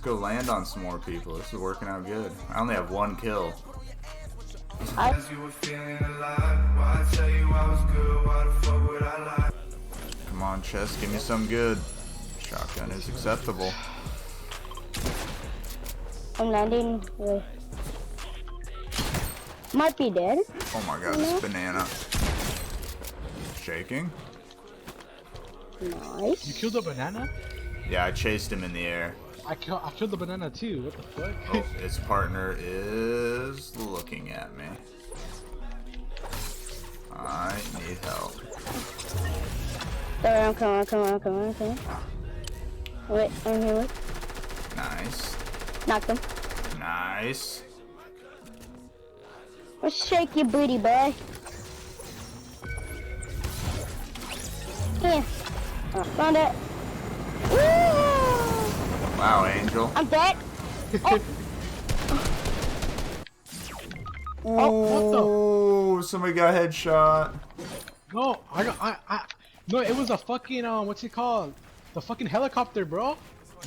go land on some more people. This is working out good. I only have one kill. Come on, chest, give me some good. Shotgun is acceptable. I'm landing with... Might be dead. Oh my god, this banana. Shaking. Nice. You killed the banana? Yeah, I chased him in the air. I killed the banana too. What the fuck? Oh, his partner is looking at me. I need help. Sorry, I'm coming. Wait, I'm here. Wait. Nice. Knocked him. Nice. Let's shake your booty, boy. Here. Oh, found it. Woo! Wow, Angel. I'm dead. Oh, somebody got headshot. No, no, it was a fucking what's it called? The fucking helicopter, bro.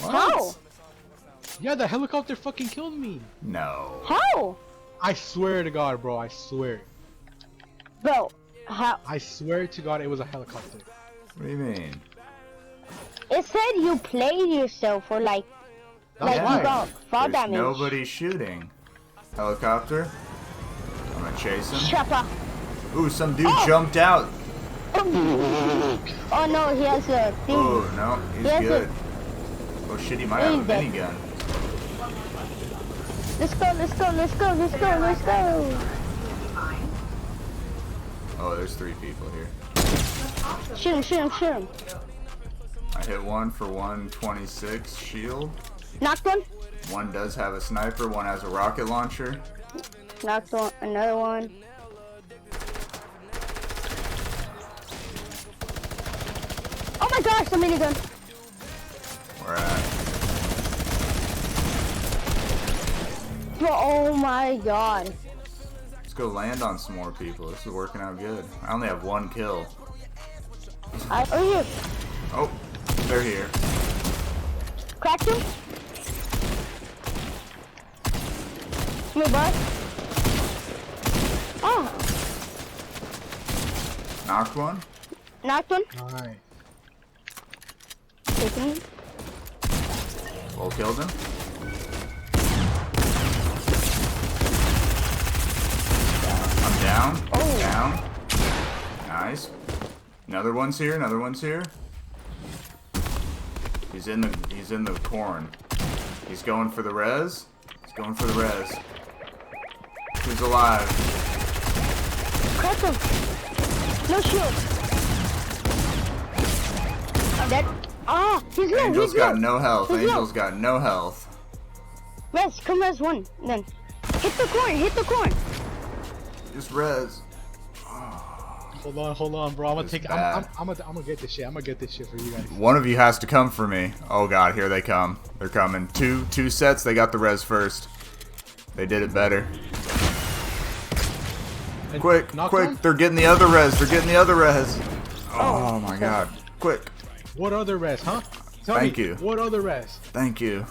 What? How? Yeah, the helicopter fucking killed me. No. How? I swear to God, bro. I swear. Bro, how? I swear to God, it was a helicopter. What do you mean? It said you played yourself for like That's you why. got fall There's damage. nobody shooting. Helicopter. I'm gonna chase him. Chopper. Ooh, some dude jumped out. Oh no, he has a thing. Oh no, he's Yes, good. Oh shit, he might have a minigun. Let's go. Oh, there's 3 people here. Shoot him. I hit one for 126 shield. Knocked one. One does have a sniper, one has a rocket launcher. Knocked one. Another one. Oh my gosh, the minigun. Where at? Bro, oh my god. Let's go land on some more people. This is working out good. I only have one kill. Oh here. Oh, they're here. Cracked him. Come here, bud. Oh. Knocked one. Knocked one. Alright. Taking him. Full killed him. I'm down. Oh. Down. Nice. Another one's here. He's in the corn. He's going for the res. Who's alive? Cracked him. No shield. I'm dead. Ah, he's low. Angel's He's got low. no health. He's low. Angel's got no health. Res one. Then hit the corn. Just res. Hold on, bro. I'm It's gonna bad. I'm gonna get this shit. I'm gonna get this shit for you guys. One of you has to come for me. Oh god, here they come. They're coming. Two sets. They got the res first. They did it better. And Quick, knock quick! one? They're getting the other res. Oh my god! Quick! What other res, huh? Tell Thank me, you. What other res? Thank you,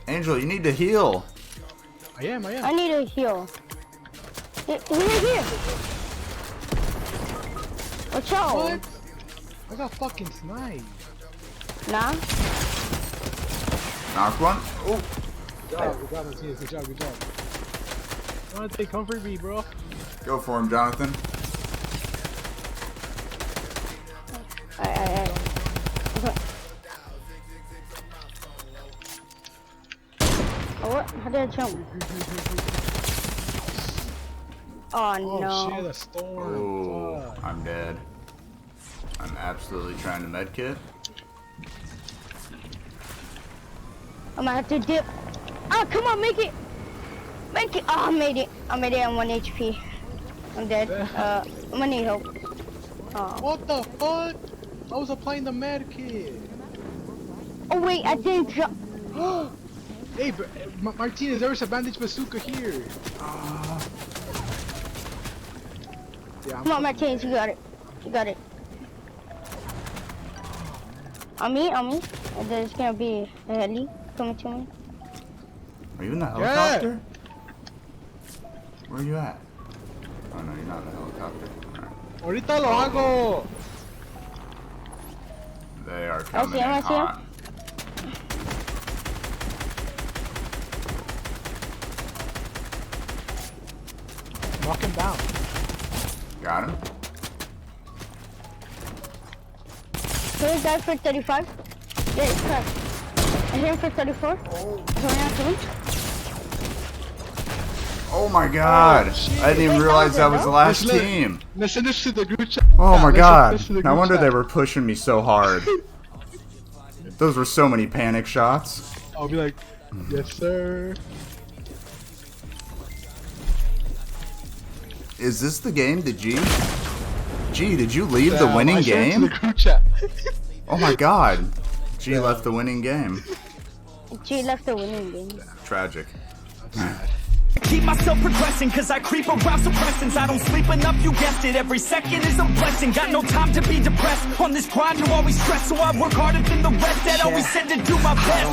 Angel. You need to heal. I am. I need a heal. Here. Watch out. What? I got fucking sniped. Nah. Knock one. Oh, Good job, Martinez. Good job. I wanna take comfort me, bro. go for him, Jonathan. Alright. Oh, what? How did I jump? Oh no. Oh shit, a storm. Oh, Fuck. I'm dead. I'm absolutely trying to medkit. I'm gonna have to dip. Oh, come on, make it. Oh, I made it. I'm 1 HP. I'm dead. I'm gonna need help. Oh. What the fuck? I was applying the med kit. Oh wait, I didn't jump. Hey, Martinez, there's a bandage bazooka here. Yeah, Come on, Martinez, you got it. On me. And there's gonna be a heli coming to me. Are you in the helicopter? Where are you at? Oh no, you're not in the helicopter. Alright. Ahorita lo hago. They are coming in I see him. hot. Knock him down. Got him. Here's that for 35. Yeah, it's cracked. I hit him for 34. Going after him. Oh my god! I didn't even realize that was the last Listen, team. Let's send this to the group chat. Oh my Let's god! send this to the No group wonder chat. they were pushing me so hard. Those were so many panic shots. I'll be like, yes sir. Is this the game? Did you leave the I winning sent it to game? the group chat. Oh my god. G left the winning game. G left the winning game. Tragic. Keep myself progressing, cause I creep around suppressants. I don't sleep enough, you guessed it. Every second is a blessing. Got no time to be depressed. On this grind, you always stress, so I work harder than the rest. That always said to do my best.